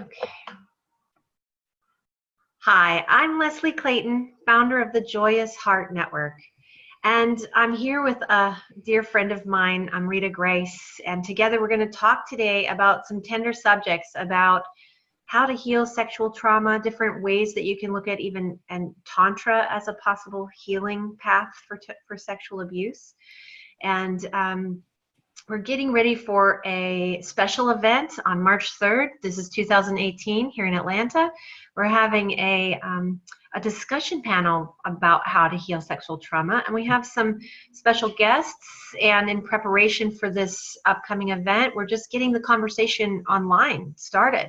Okay. Hi, I'm Leslie Clayton, founder of the Joyous Heart Network. And I'm here with a dear friend of mine, Amrita Grace. And together we're going to talk today about some tender subjects about how to heal sexual trauma, different ways that you can look at even and Tantra as a possible healing path for sexual abuse. And we're getting ready for a special event on March 3rd. This is 2018 here in Atlanta. We're having a discussion panel about how to heal sexual trauma. And we have some special guests. And in preparation for this upcoming event, we're just getting the conversation online started.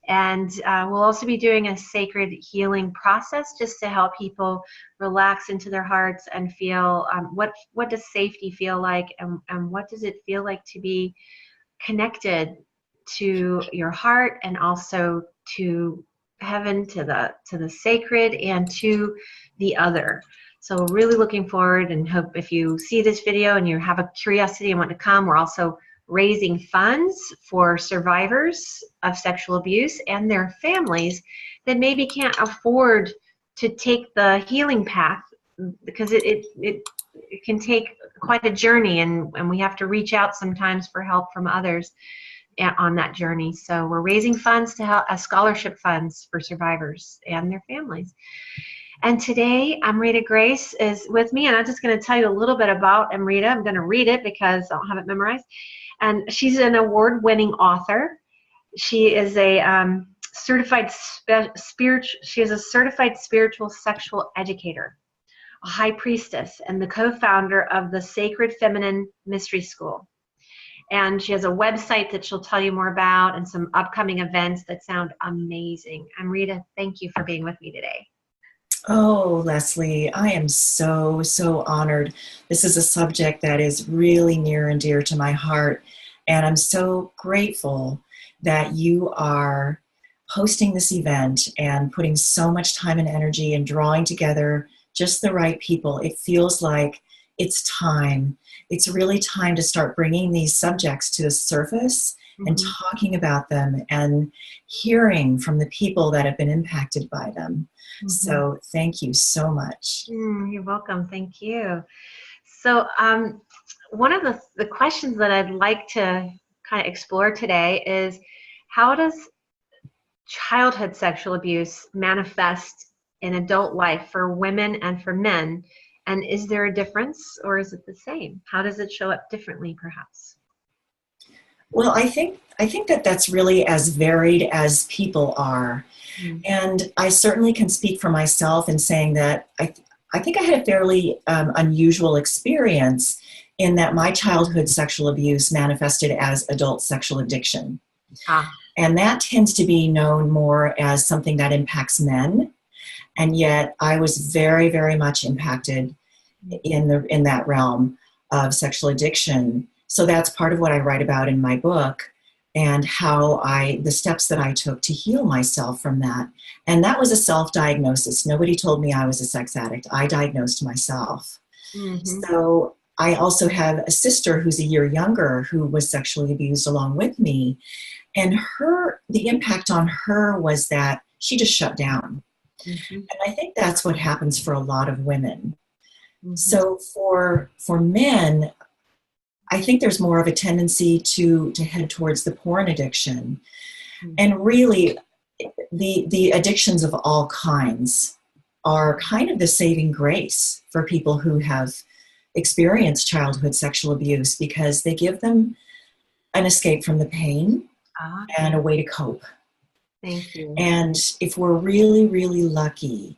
And we'll also be doing a sacred healing process just to help people relax into their hearts and feel what does safety feel like, and what does it feel like to be connected to your heart and also to heaven, to the sacred, and to the other. So really looking forward, and hope if you see this video and you have a curiosity and want to come, we're also raising funds for survivors of sexual abuse and their families that maybe can't afford to take the healing path, because it can take quite a journey, and we have to reach out sometimes for help from others on that journey. So we're raising funds to help, scholarship funds for survivors and their families. And today, Amrita Grace is with me, and I'm just going to tell you a little bit about Amrita. I'm going to read it because I don't have it memorized. And she's an award-winning author. She is a certified spiritual sexual educator, a high priestess, and the co-founder of the Sacred Feminine Mystery School. And she has a website that she'll tell you more about, and some upcoming events that sound amazing. Amrita, thank you for being with me today. Oh, Leslie, I am so honored. This is a subject that is really near and dear to my heart, and I'm so grateful that you are hosting this event and putting so much time and energy and drawing together just the right people. It feels like it's time. It's really time to start bringing these subjects to the surface and talking about them and hearing from the people that have been impacted by them. So thank you so much. You're welcome. Thank you. So one of the questions that I'd like to kind of explore today is, how does childhood sexual abuse manifest in adult life for women and for men? And is there a difference, or is it the same? How does it show up differently, perhaps? Well, I think that that's really as varied as people are. And I certainly can speak for myself in saying that I think I had a fairly unusual experience in that my childhood sexual abuse manifested as adult sexual addiction. And that tends to be known more as something that impacts men. And yet I was very, very much impacted in that realm of sexual addiction. So that's part of what I write about in my book, and how the steps that I took to heal myself from that. And that was a self-diagnosis. Nobody told me I was a sex addict. I diagnosed myself. So I also have a sister who's a year younger who was sexually abused along with me. And the impact on her was that she just shut down. And I think that's what happens for a lot of women. So for men, I think there's more of a tendency to head towards the porn addiction. And really, the addictions of all kinds are kind of the saving grace for people who have experienced childhood sexual abuse, because they give them an escape from the pain and a way to cope. Thank you. And if we're really, really lucky,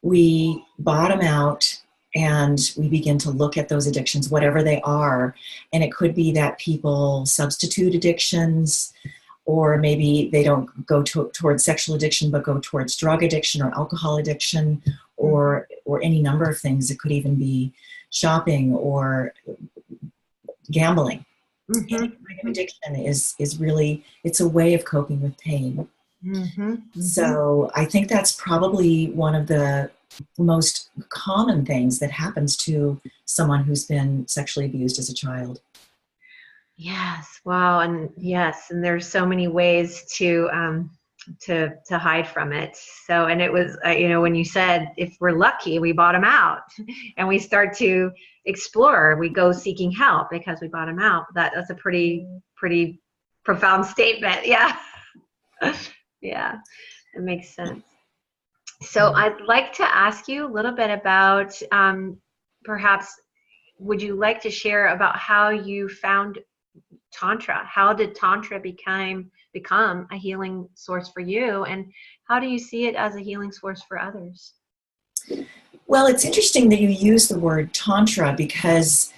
we bottom out and we begin to look at those addictions, whatever they are. And it could be that people substitute addictions, or maybe they don't go towards sexual addiction, but go towards drug addiction or alcohol addiction, or any number of things. It could even be shopping or gambling. Any kind of addiction is really, it's a way of coping with pain. So I think that's probably one of the most common things that happens to someone who's been sexually abused as a child. Yes. Wow. And yes, and there's so many ways to hide from it. So, and it was, when you said if we're lucky, we bottom out, and we start to explore, we go seeking help because we bottom out. That's a pretty profound statement. Yeah. Yeah. It makes sense. So I'd like to ask you a little bit about, perhaps, would you like to share about how you found Tantra? How did Tantra become a healing source for you? And how do you see it as a healing source for others? Well, it's interesting that you use the word Tantra because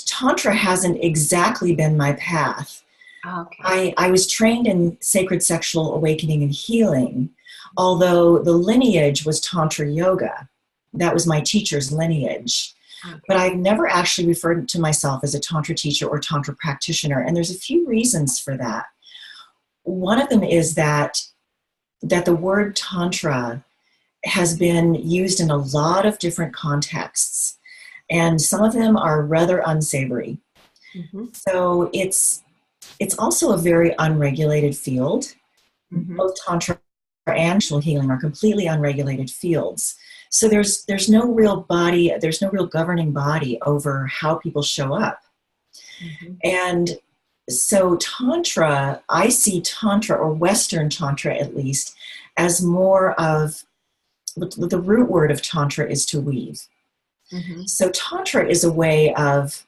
Tantra hasn't exactly been my path. Okay. I was trained in sacred sexual awakening and healing, although the lineage was Tantra yoga. That was my teacher's lineage. Okay. But I've never actually referred to myself as a Tantra teacher or Tantra practitioner, and there's a few reasons for that. One of them is that the word Tantra has been used in a lot of different contexts, and some of them are rather unsavory. Mm-hmm. So it's also a very unregulated field. Mm-hmm. Both Tantra and sexual healing are completely unregulated fields. So there's no real body, there's no real governing body over how people show up. Mm-hmm. And so Tantra, I see Tantra, or Western Tantra at least, as more of, the root word of Tantra is to weave. Mm-hmm. So Tantra is a way of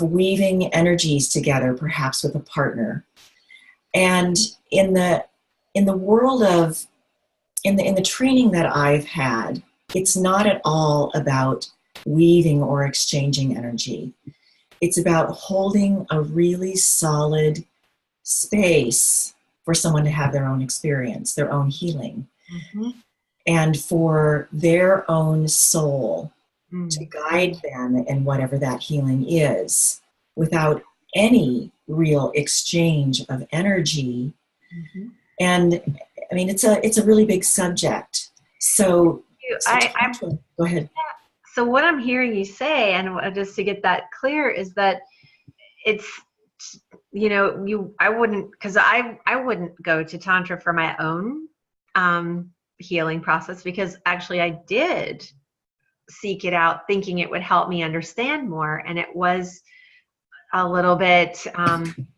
weaving energies together, perhaps with a partner. And in the world of, in the training that I've had, it's not at all about weaving or exchanging energy. It's about holding a really solid space for someone to have their own experience, their own healing, Mm-hmm. and for their own soul Mm-hmm. to guide them in whatever that healing is, without any real exchange of energy. Mm-hmm. And I mean, it's a really big subject. So Tantra, go ahead. So what I'm hearing you say, and just to get that clear, is that it's, I wouldn't, because I wouldn't go to Tantra for my own healing process, because actually I did seek it out thinking it would help me understand more, and it was a little bit,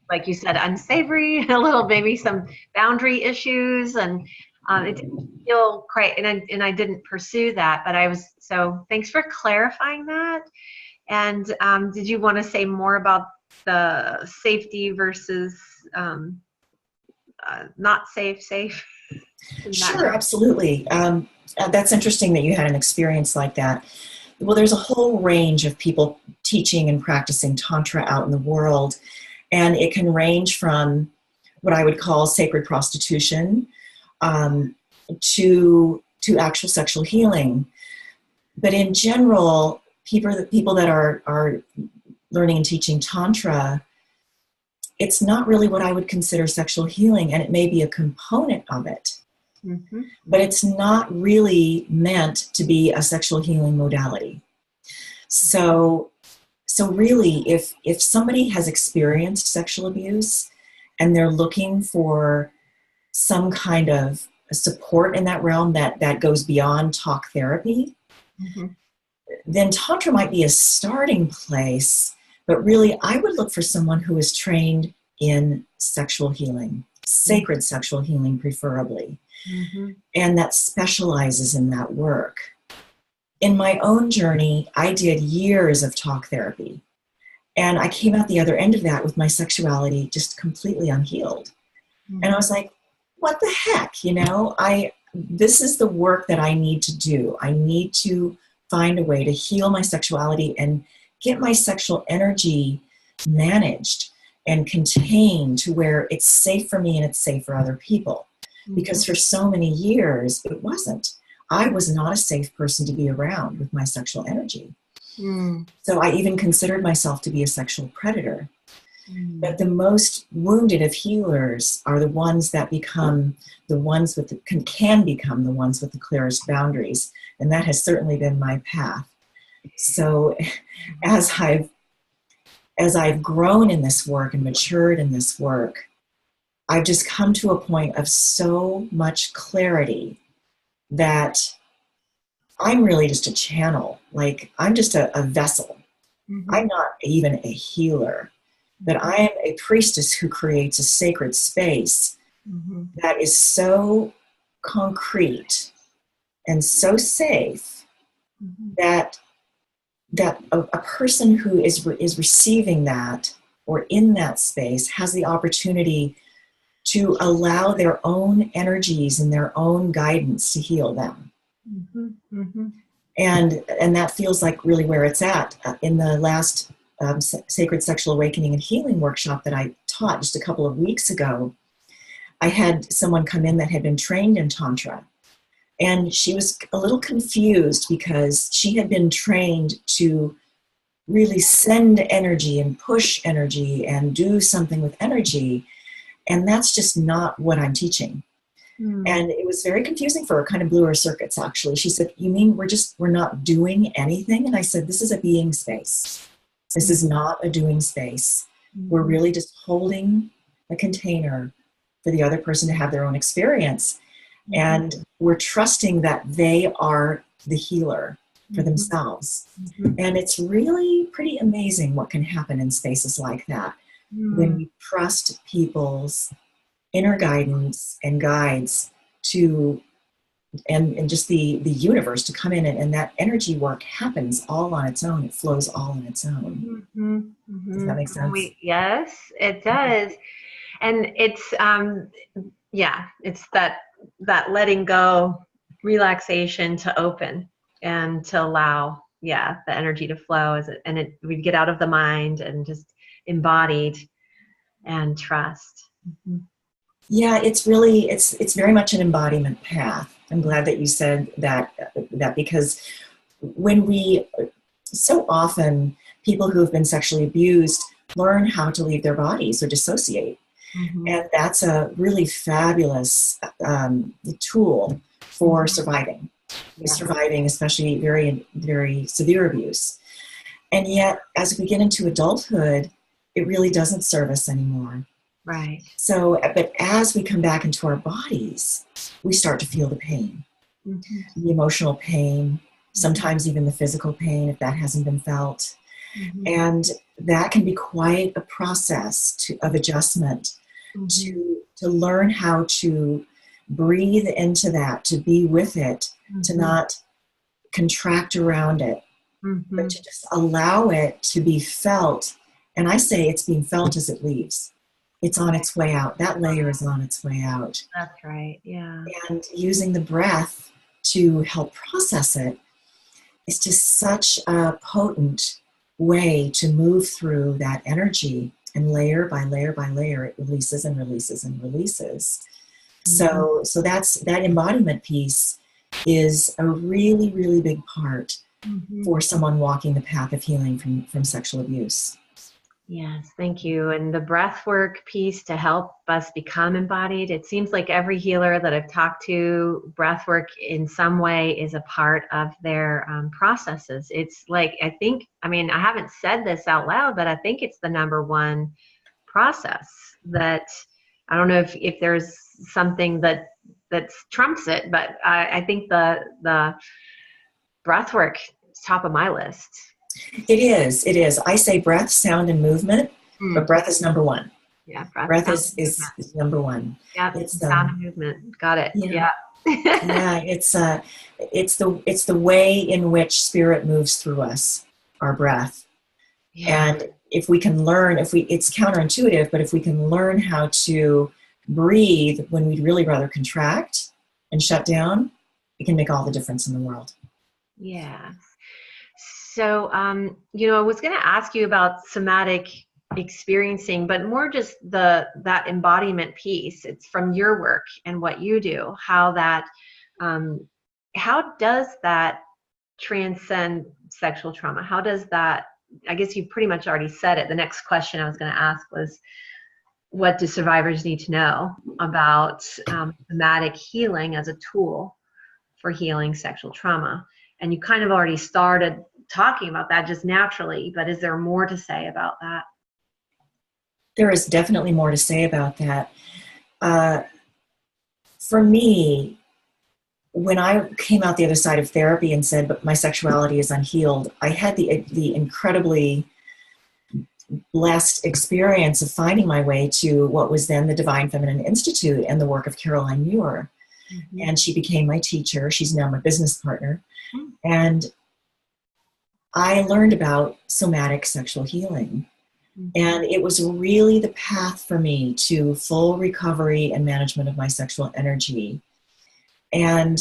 like you said, unsavory, a little, maybe some boundary issues, and it didn't feel quite, and I didn't pursue that, but so thanks for clarifying that. And did you want to say more about the safety versus not safe? Sure, absolutely. That's interesting that you had an experience like that. Well, there's a whole range of people teaching and practicing Tantra out in the world, and it can range from what I would call sacred prostitution to actual sexual healing. But in general, people that are learning and teaching Tantra, it's not really what I would consider sexual healing, and it may be a component of it. Mm-hmm. But it's not really meant to be a sexual healing modality. So really, if somebody has experienced sexual abuse and they're looking for some kind of support in that realm that goes beyond talk therapy, mm-hmm. then Tantra might be a starting place. But really, I would look for someone who is trained in sexual healing, sacred mm-hmm. sexual healing preferably. Mm-hmm. And that specializes in that work. In my own journey, I did years of talk therapy, and I came out the other end of that with my sexuality just completely unhealed. Mm-hmm. And I was like, what the heck, this is the work that I need to do. I need to find a way to heal my sexuality and get my sexual energy managed and contained to where it's safe for me and it's safe for other people. Because for so many years, it wasn't. I was not a safe person to be around with my sexual energy. Mm. So I even considered myself to be a sexual predator. Mm. But the most wounded of healers are the ones that become the ones with can become the ones with the clearest boundaries. And that has certainly been my path. So as as I've grown in this work and matured in this work, I've just come to a point of so much clarity that I'm really just a channel. Like, I'm just a vessel. Mm-hmm. I'm not even a healer, but I am a priestess who creates a sacred space Mm-hmm. that is so concrete and so safe Mm-hmm. that a person who is receiving that or in that space has the opportunity to allow their own energies and their own guidance to heal them. Mm-hmm. Mm-hmm. And that feels like really where it's at. In the last Sacred Sexual Awakening and Healing workshop that I taught just a couple of weeks ago, I had someone come in that had been trained in Tantra. And she was a little confused because she had been trained to really send energy and push energy and do something with energy. And that's just not what I'm teaching. And it was very confusing for her, kind of blew her circuits, actually. She said, "You mean we're not doing anything?" And I said, "This is a being space. This is not a doing space. We're really just holding a container for the other person to have their own experience. And we're trusting that they are the healer for themselves." And it's really pretty amazing what can happen in spaces like that when we trust people's inner guidance and guides to, and just the universe to come in, and that energy work happens all on its own. It flows all on its own. Does that make sense? Yes, it does. And it's it's that letting go, relaxation to open and to allow the energy to flow we get out of the mind and just embodied and trust. Yeah, it's really, it's very much an embodiment path. I'm glad that you said that because when so often people who have been sexually abused learn how to leave their bodies or dissociate. And that's a really fabulous tool for surviving, especially very, very severe abuse. And yet, as we get into adulthood, it really doesn't serve us anymore. Right. So, but as we come back into our bodies, we start to feel the pain, the emotional pain, sometimes even the physical pain if that hasn't been felt. And that can be quite a process of adjustment to learn how to breathe into that, to be with it, to not contract around it, but to just allow it to be felt. And I say it's being felt as it leaves. It's on its way out. That layer is on its way out. That's right. Yeah. And using the breath to help process it is just such a potent way to move through that energy, and layer by layer by layer it releases and releases and releases. So that embodiment piece is a really, really big part for someone walking the path of healing from sexual abuse. Yes, thank you. And the breath work piece to help us become embodied. It seems like every healer that I've talked to, breath work in some way is a part of their processes. It's like, I haven't said this out loud, but I think it's the number one process that, I don't know if there's something that trumps it, but I think the breath work is top of my list. It is. I say breath, sound, and movement, but breath is number one. Yeah, breath is number one. Yeah, it's sound and movement. Got it. Yeah. Yeah, it's the way in which spirit moves through us, our breath. Yeah. And if we can learn, it's counterintuitive, but if we can learn how to breathe when we'd really rather contract and shut down, it can make all the difference in the world. Yeah. So, I was going to ask you about somatic experiencing, but more just that embodiment piece. It's from your work and what you do, how does that transcend sexual trauma? How does that, I guess you pretty much already said it. The next question I was going to ask was, what do survivors need to know about somatic healing as a tool for healing sexual trauma? And you kind of already started talking about that just naturally, but is there more to say about that? There is definitely more to say about that. For me, when I came out the other side of therapy and said, but my sexuality is unhealed, I had the incredibly blessed experience of finding my way to what was then the Divine Feminine Institute and the work of Caroline Muir. Mm-hmm. And she became my teacher. She's now my business partner. Mm-hmm. And I learned about somatic sexual healing. Mm-hmm. And it was really the path for me to full recovery and management of my sexual energy. And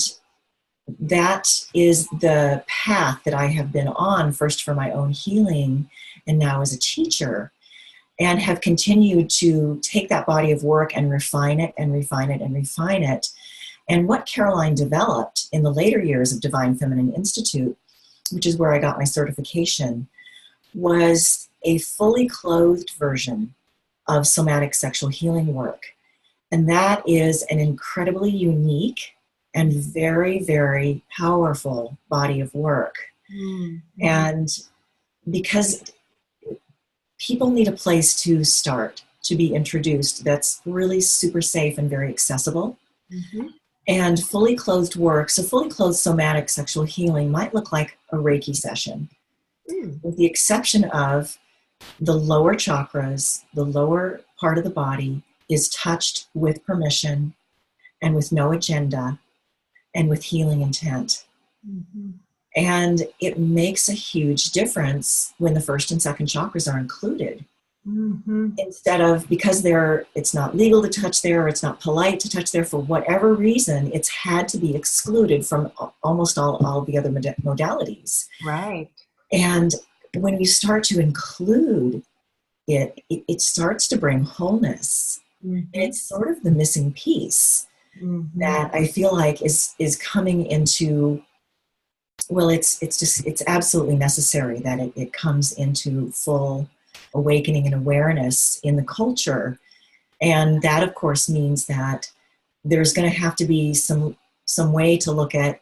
that is the path that I have been on, first for my own healing and now as a teacher, and have continued to take that body of work and refine it and refine it and refine it. And what Caroline developed in the later years of Divine Feminine Institute, which is where I got my certification, was a fully clothed version of somatic sexual healing work. And that is an incredibly unique and very, very powerful body of work. Mm-hmm. And because people need a place to start, to be introduced, that's really super safe and very accessible. Mm-hmm. And fully clothed work, so fully clothed somatic sexual healing might look like a Reiki session, with the exception of the lower chakras, the lower part of the body is touched with permission and with no agenda and with healing intent. Mm-hmm. And it makes a huge difference when the first and second chakras are included. Mm-hmm. Instead of, because it's not legal to touch there, or it's not polite to touch there, for whatever reason, it's had to be excluded from almost all the other modalities. Right. And when you start to include it starts to bring wholeness. Mm-hmm. And it's sort of the missing piece that I feel like is coming into, well, it's absolutely necessary that it comes into full awakening and awareness in the culture. And that, of course, means that there's going to have to be some way to look at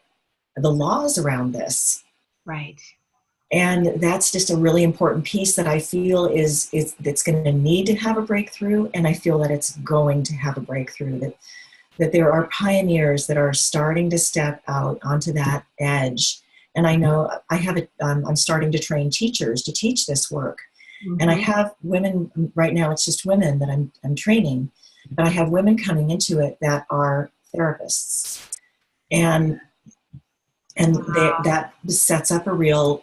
the laws around this. Right. And that's just a really important piece that I feel is that's going to need to have a breakthrough. And I feel that it's going to have a breakthrough, that there are pioneers that are starting to step out onto that edge. And I know I'm starting to train teachers to teach this work. Mm-hmm. And I have women, right now it's just women that I'm training, but I have women coming into it that are therapists. And that sets up a real,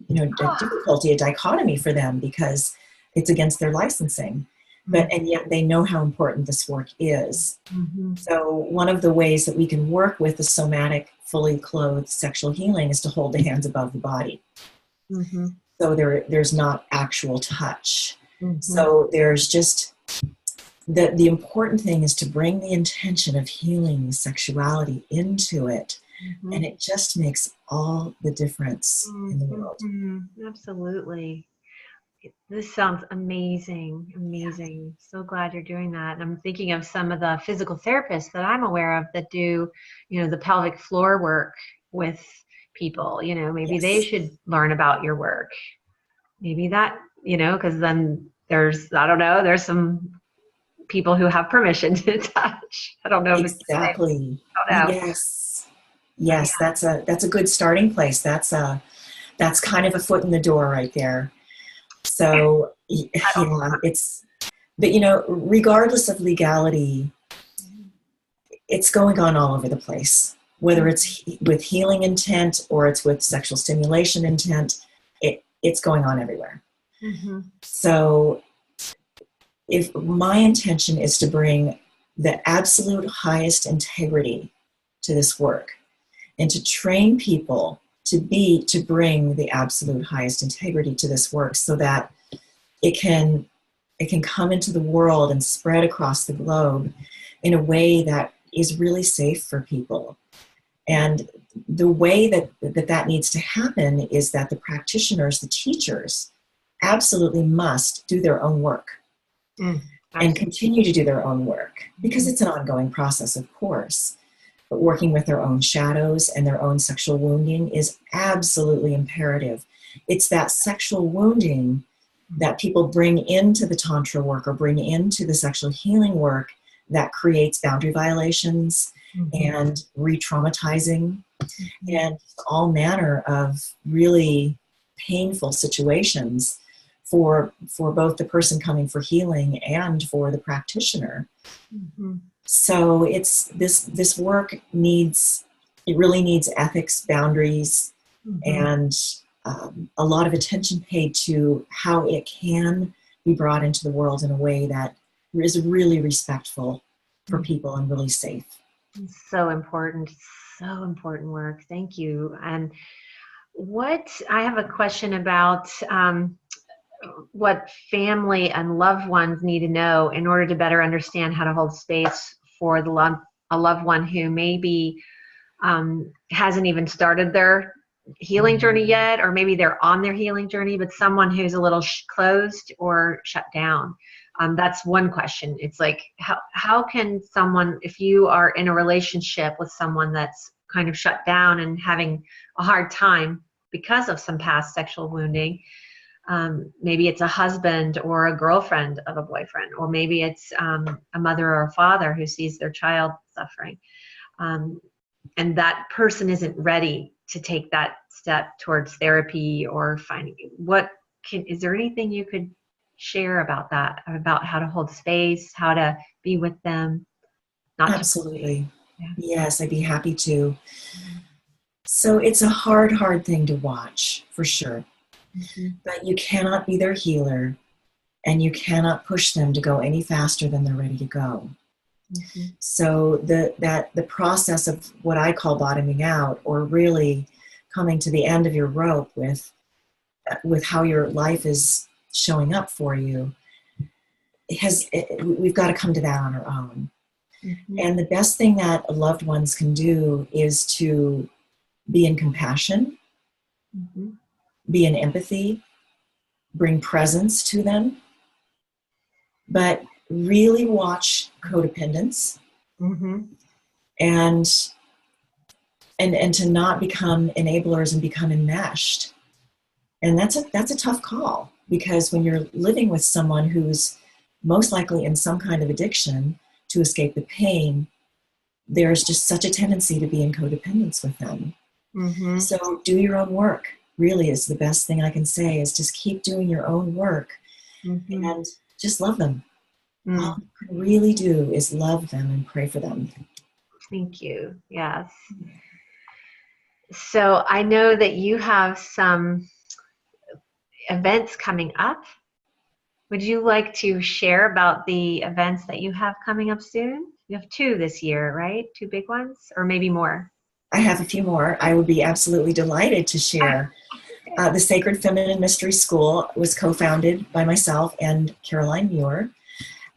difficulty, a dichotomy for them, because it's against their licensing. And yet they know how important this work is. Mm-hmm. So one of the ways that we can work with the somatic, fully clothed sexual healing is to hold the hands above the body. Mm-hmm. So there's not actual touch. Mm-hmm. So there's just, the important thing is to bring the intention of healing sexuality into it. Mm-hmm. And it just makes all the difference in the world. Mm-hmm. Absolutely. This sounds amazing. Amazing. Yeah. So glad you're doing that. And I'm thinking of some of the physical therapists that I'm aware of that do, the pelvic floor work with people. Maybe yes. They should learn about your work. Maybe that, because then there's some people who have permission to touch. I don't know if exactly. It's the same. I don't know. Yes, yeah. That's a good starting place. That's kind of a foot in the door right there. So, but regardless of legality, it's going on all over the place, whether it's with healing intent or it's with sexual stimulation intent, it's going on everywhere. Mm-hmm. So if my intention is to bring the absolute highest integrity to this work and to train people to bring the absolute highest integrity to this work so that it can come into the world and spread across the globe in a way that is really safe for people. And the way that needs to happen is that the practitioners, the teachers, absolutely must do their own work and continue to do their own work, because it's an ongoing process, of course. but working with their own shadows and their own sexual wounding is absolutely imperative. It's that sexual wounding that people bring into the Tantra work or bring into the sexual healing work that creates boundary violations and re-traumatizing and all manner of really painful situations for both the person coming for healing and for the practitioner. So it's this work really needs ethics, boundaries, and a lot of attention paid to how it can be brought into the world in a way that is really respectful for people and really safe. So important work. Thank you. And I have a question about what family and loved ones need to know in order to better understand how to hold space for a loved one who maybe hasn't even started their healing journey yet, or maybe they're on their healing journey, but someone who's a little closed or shut down. That's one question. It's like, how can someone, if you are in a relationship with someone that's kind of shut down and having a hard time because of some past sexual wounding, maybe it's a husband or a girlfriend of a boyfriend, or maybe it's a mother or a father who sees their child suffering, and that person isn't ready to take that step towards therapy or finding is there anything you could share about that, about how to hold space, how to be with them? Absolutely. Yes, I'd be happy to. So it's a hard thing to watch, for sure. But you cannot be their healer, and you cannot push them to go any faster than they're ready to go. So the process of what I call bottoming out, or really coming to the end of your rope with how your life is showing up for you, we've got to come to that on our own. And the best thing that loved ones can do is to be in compassion, be in empathy, bring presence to them, but really watch codependence and to not become enablers and become enmeshed. And that's a tough call, because when you're living with someone who's most likely in some kind of addiction, to escape the pain, there's just such a tendency to be in codependence with them. So do your own work, really, is the best thing I can say, is just keep doing your own work and just love them. All you can really do is love them and pray for them. Thank you. Yes. So I know that you have some events coming up. Would you like to share about the events that you have coming up soon? You have 2 this year, right? 2 big ones, or maybe more? I have a few more. I would be absolutely delighted to share. The Sacred Feminine Mystery School was co-founded by myself and Caroline Muir.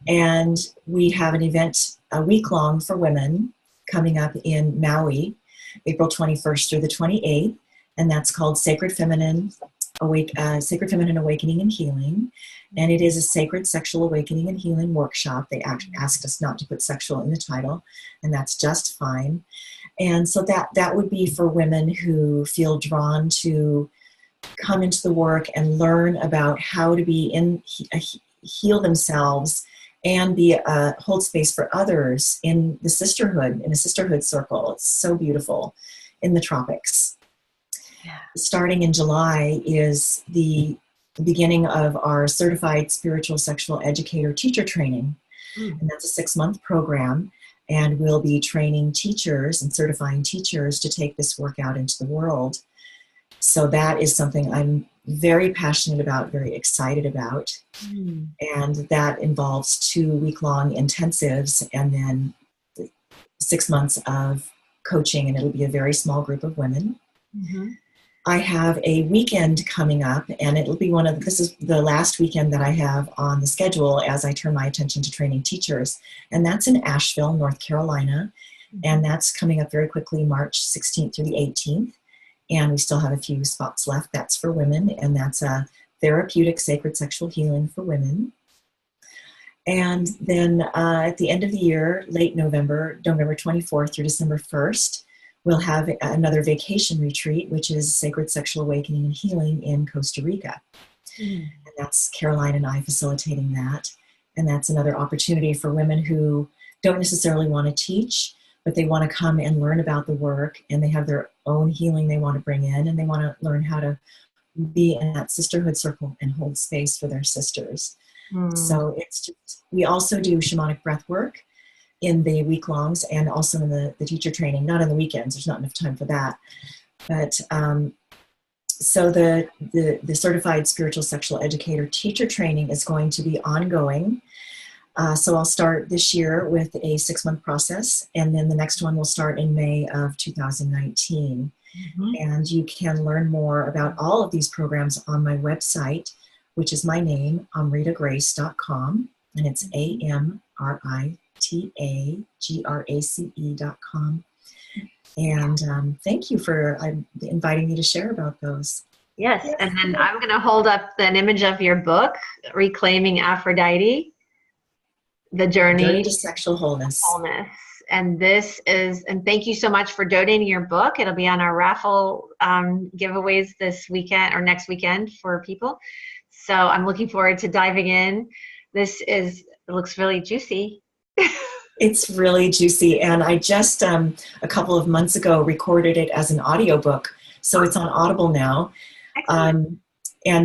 And we have an event a week-long for women coming up in Maui, April 21st through the 28th. And that's called Sacred Feminine Awakening and Healing. And it is a sacred sexual awakening and healing workshop. They asked us not to put sexual in the title, and that's just fine. And so that would be for women who feel drawn to come into the work and learn about how to be heal themselves and be hold space for others in a sisterhood circle. It's so beautiful in the tropics. Starting in July is the beginning of our Certified Spiritual Sexual Educator teacher training. And that's a 6-month program. And we'll be training teachers and certifying teachers to take this work out into the world. So that is something I'm very passionate about, very excited about. And that involves 2 week-long intensives and then 6 months of coaching, and it'll be a very small group of women. I have a weekend coming up, and it'll be this is the last weekend that I have on the schedule as I turn my attention to training teachers. And that's in Asheville, North Carolina. And that's coming up very quickly, March 16th through the 18th. And we still have a few spots left. That's for women, and that's a therapeutic sacred sexual healing for women. And then at the end of the year, late November, November 24th through December 1st, we'll have another vacation retreat, which is Sacred Sexual Awakening and Healing in Costa Rica. And that's Caroline and I facilitating that. And that's another opportunity for women who don't necessarily want to teach, but they want to come and learn about the work, and they have their own healing they want to bring in, and they want to learn how to be in that sisterhood circle and hold space for their sisters. So it's just, we also do shamanic breath work in the week-longs and also in the teacher training, not on the weekends. There's not enough time for that. But so the Certified Spiritual Sexual Educator teacher training is going to be ongoing. So I'll start this year with a 6-month process, and then the next one will start in May of 2019. And you can learn more about all of these programs on my website, which is my name, amritagrace.com, and it's AMRITAGRACE.com. And thank you for inviting me to share about those. Yes, and then I'm going to hold up an image of your book, Reclaiming Aphrodite, The Journey to Sexual Wholeness. And this is, and thank you so much for donating your book. It'll be on our raffle giveaways this weekend or next weekend for people. So I'm looking forward to diving in. It looks really juicy. It's really juicy. And I just, a couple of months ago, recorded it as an audiobook. So it's on Audible now. And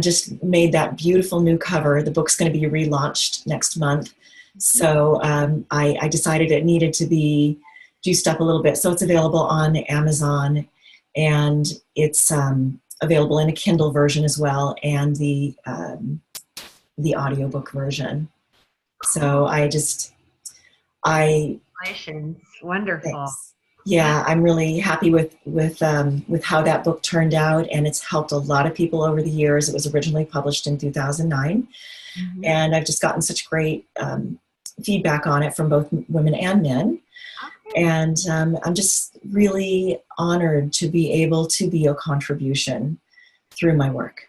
just made that beautiful new cover. The book's going to be relaunched next month. So I decided it needed to be juiced up a little bit. So it's available on Amazon, and it's available in a Kindle version as well, and the audiobook version. So Congratulations. Wonderful. Thanks. Yeah, I'm really happy with how that book turned out, and it's helped a lot of people over the years. It was originally published in 2009, and I've just gotten such great feedback on it from both women and men. And I'm just really honored to be able to be a contribution through my work.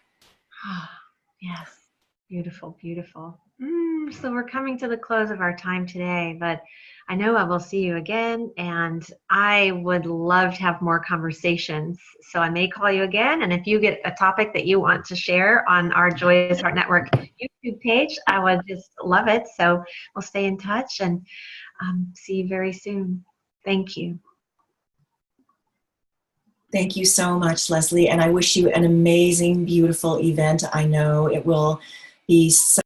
Yes, beautiful, beautiful. So we're coming to the close of our time today, but I know I will see you again, and I would love to have more conversations. So I may call you again, and if you get a topic that you want to share on our Joyous Heart Network YouTube page, I would just love it. So we'll stay in touch, and see you very soon. Thank you. Thank you so much, Leslie, and I wish you an amazing, beautiful event. I know it will be so